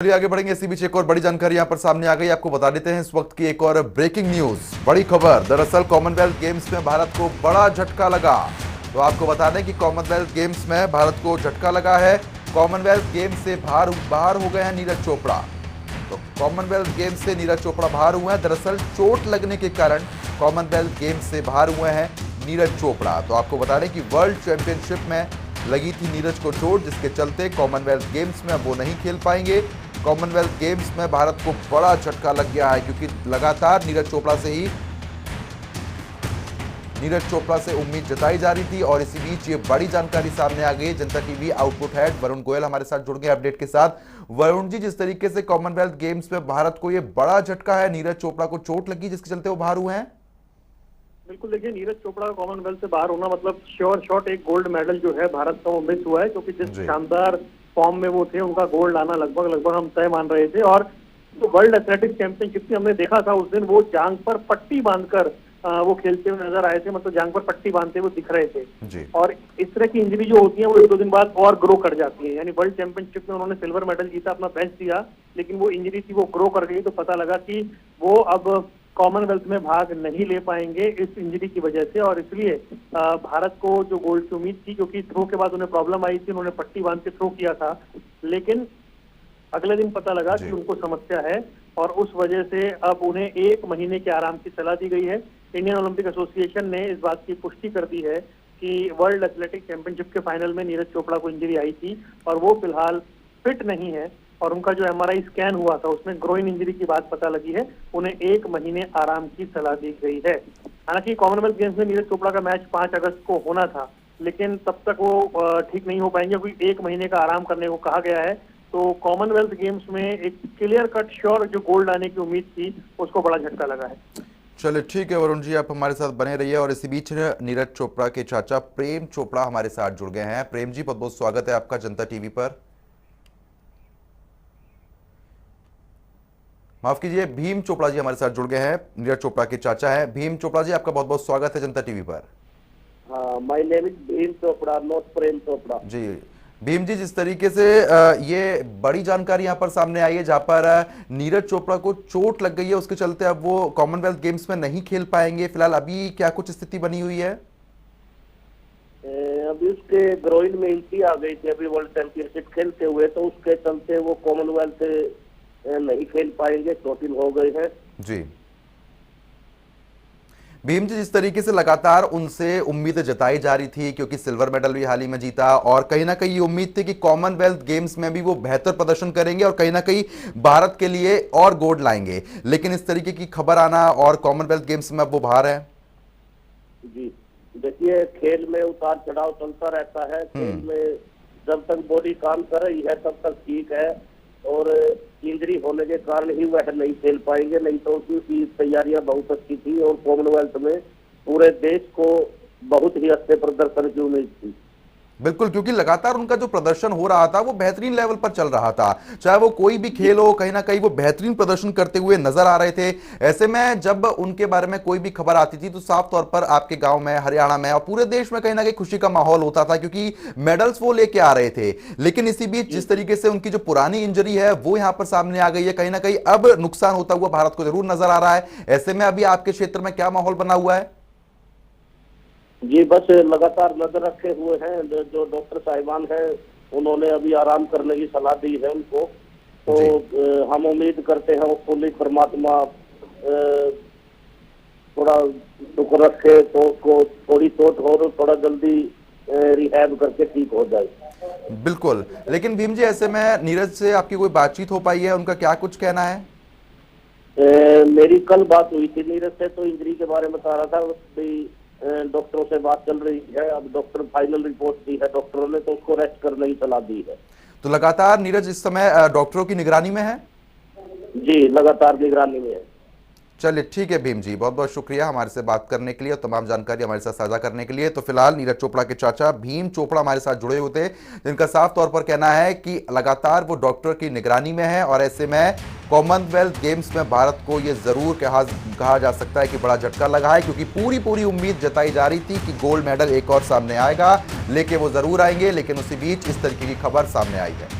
चलिए आगे बढ़ेंगे। इसी बीच एक और बड़ी जानकारी यहां पर सामने आ गई, आपको बता देते हैं इस वक्त की एक और ब्रेकिंग न्यूज, बड़ी खबर। दरअसल कॉमनवेल्थ गेम्स में भारत को बड़ा झटका लगा। तो आपको बता दें कि कॉमनवेल्थ गेम्स में भारत को झटका लगा है। कॉमनवेल्थ गेम्स से बाहर हो गए हैं नीरज चोपड़ा। तो कॉमनवेल्थ गेम्स से नीरज चोपड़ा बाहर हुए हैं। दरअसल चोट लगने के कारण कॉमनवेल्थ गेम्स से बाहर हुए हैं नीरज चोपड़ा। तो आपको बता दें कि वर्ल्ड चैंपियनशिप में लगी थी नीरज को चोट, जिसके चलते कॉमनवेल्थ गेम्स में अब वो नहीं खेल पाएंगे। कॉमनवेल्थ गेम्स में भारत को बड़ा झटका लग गया है, क्योंकि लगातार नीरज चोपड़ा से उम्मीद जताई जा रही थी। और इसी बीच ये बड़ी जानकारी सामने आ गई। जनता TV output head Varun Goyal हमारे साथ जुड़ गए अपडेट के साथ। वरुण जी, जिस तरीके से कॉमनवेल्थ गेम्स में भारत को ये बड़ा झटका है, नीरज चोपड़ा को चोट लगी जिसके चलते वो बाहर हुए हैं। बिल्कुल, देखिए नीरज चोपड़ा का कॉमनवेल्थ से बाहर होना मतलब श्योर शॉट एक गोल्ड मेडल जो है भारत का वो मिस हुआ है, क्योंकि जिस शानदार फॉर्म में वो थे उनका गोल्ड लाना लगभग हम तय मान रहे थे। और जो वर्ल्ड एथलेटिक्स चैंपियनशिप में हमने देखा था उस दिन वो जांग पर पट्टी बांधकर वो खेलते हुए नजर आए थे, मतलब जांग पर पट्टी बांधते हुए दिख रहे थे। और इस तरह की इंजरी जो होती है वो एक दो दिन बाद और ग्रो कर जाती है। यानी वर्ल्ड चैंपियनशिप में उन्होंने सिल्वर मेडल जीता, अपना बेस्ट दिया, लेकिन वो इंजरी थी वो ग्रो कर गई। तो पता लगा कि वो अब कॉमनवेल्थ में भाग नहीं ले पाएंगे इस इंजरी की वजह से। और इसलिए भारत को जो गोल्ड की उम्मीद थी, क्योंकि थ्रो के बाद उन्हें प्रॉब्लम आई थी, उन्होंने पट्टी बांध के थ्रो किया था, लेकिन अगले दिन पता लगा कि उनको समस्या है और उस वजह से अब उन्हें 1 महीने के आराम की सलाह दी गई है। इंडियन ओलंपिक एसोसिएशन ने इस बात की पुष्टि कर दी है कि वर्ल्ड एथलेटिक्स चैंपियनशिप के फाइनल में नीरज चोपड़ा को इंजरी आई थी और वो फिलहाल फिट नहीं है। और उनका जो एमआरआई स्कैन हुआ था उसमें ग्रोइन इंजरी की बात पता लगी है। उन्हें 1 महीने आराम की सलाह दी गई है। हालांकि कॉमनवेल्थ गेम्स में नीरज चोपड़ा का मैच 5 अगस्त को होना था, लेकिन तब तक वो ठीक नहीं हो पाएंगे, क्योंकि 1 महीने का आराम करने को कहा गया है। तो कॉमनवेल्थ गेम्स में एक क्लियर कट श्योर जो गोल्ड आने की उम्मीद थी उसको बड़ा झटका लगा है। चलिए ठीक है वरुण जी, आप हमारे साथ बने रहिए। और इसी बीच नीरज चोपड़ा के चाचा प्रेम चोपड़ा हमारे साथ जुड़ गए हैं। प्रेम जी, बहुत बहुत स्वागत है आपका जनता टीवी पर। माफ कीजिए, भीम चोपड़ा जी हमारे साथ जुड़ गए हैं, नीरज चोपड़ा के चाचा हैं। भीम चोपड़ा जी, आपका बहुत बहुत स्वागत है जनता टीवी पर। My name is Bheem Chopra, not Prem Chopra. जी भीम जी, जिस तरीके से ये बड़ी जानकारी यहां पर सामने आई है, जहां पर नीरज चोपड़ा को चोट लग गई है, उसके चलते अब वो कॉमनवेल्थ गेम्स में नहीं खेल पाएंगे। फिलहाल अभी क्या कुछ स्थिति बनी हुई है? अभी उसके ग्रोइन में इंजरी आ गई थी अभी वर्ल्ड चैंपियनशिप खेलते हुए, तो उसके चलते वो कॉमनवेल्थ नहीं खेल पाएंगे, चोटिल हो गए हैं। जी भीम जी, जिस तरीके से लगातार उनसे उम्मीदें जताई जा रही थी, क्योंकि सिल्वर मेडल भी हाल ही में जीता और कहीं ना कहीं ये उम्मीद थी कि कॉमनवेल्थ गेम्स में भी वो बेहतर प्रदर्शन करेंगे और कहीं ना कहीं भारत के लिए और गोल्ड लाएंगे, लेकिन इस तरीके की खबर आना और कॉमनवेल्थ गेम्स में अब वो बाहर है। जी देखिए, खेल में उतार चढ़ाव चलता रहता है। खेल में जब तक बॉडी काम कर रही है तब तक ठीक है, और इंजरी होने के कारण ही वह नहीं खेल पाएंगे। नहीं तो उसकी तैयारियां बहुत अच्छी थी और कॉमनवेल्थ में पूरे देश को बहुत ही अच्छे प्रदर्शन की उम्मीद थी। बिल्कुल, क्योंकि लगातार उनका जो प्रदर्शन हो रहा था वो बेहतरीन लेवल पर चल रहा था, चाहे वो कोई भी खेल हो, कहीं ना कहीं वो बेहतरीन प्रदर्शन करते हुए नजर आ रहे थे। ऐसे में जब उनके बारे में कोई भी खबर आती थी तो साफ तौर पर आपके गांव में, हरियाणा में और पूरे देश में कहीं ना कहीं खुशी का माहौल होता था, क्योंकि मेडल्स वो लेके आ रहे थे। लेकिन इसी बीच जिस तरीके से उनकी जो पुरानी इंजरी है वो यहाँ पर सामने आ गई है, कहीं ना कहीं अब नुकसान होता हुआ भारत को जरूर नजर आ रहा है। ऐसे में अभी आपके क्षेत्र में क्या माहौल बना हुआ है? जी बस लगातार नजर रखे हुए हैं। जो डॉक्टर साहिबान है उन्होंने अभी आराम करने की सलाह दी है उनको। तो हम उम्मीद करते हैं उसको परमात्मा थोड़ा सुख रखे, तो उसको थोड़ी चोट हो तो थोड़ा जल्दी रिहैब करके ठीक हो जाए। बिल्कुल, लेकिन भीम जी, ऐसे में नीरज से आपकी कोई बातचीत हो पाई है? उनका क्या कुछ कहना है? मेरी कल बात हुई थी नीरज से, तो इंजरी के बारे में बता रहा था। डॉक्टरों से बात चल रही है, अब डॉक्टर फाइनल रिपोर्ट दी है डॉक्टरों ने, तो उसको रेस्ट करने की सलाह दी है। तो लगातार नीरज इस समय डॉक्टरों की निगरानी में है? जी लगातार निगरानी में है। चलिए ठीक है भीम जी, बहुत बहुत शुक्रिया हमारे से बात करने के लिए और तमाम जानकारी हमारे साथ साझा करने के लिए। तो फिलहाल नीरज चोपड़ा के चाचा भीम चोपड़ा हमारे साथ जुड़े हुए थे, जिनका साफ तौर पर कहना है कि लगातार वो डॉक्टर की निगरानी में है और ऐसे में कॉमनवेल्थ गेम्स में भारत को ये जरूर कहा जा सकता है कि बड़ा झटका लगा है, क्योंकि पूरी उम्मीद जताई जा रही थी कि गोल्ड मेडल एक और सामने आएगा, लेके वो जरूर आएंगे। लेकिन उसी बीच इस तरीके की खबर सामने आई है।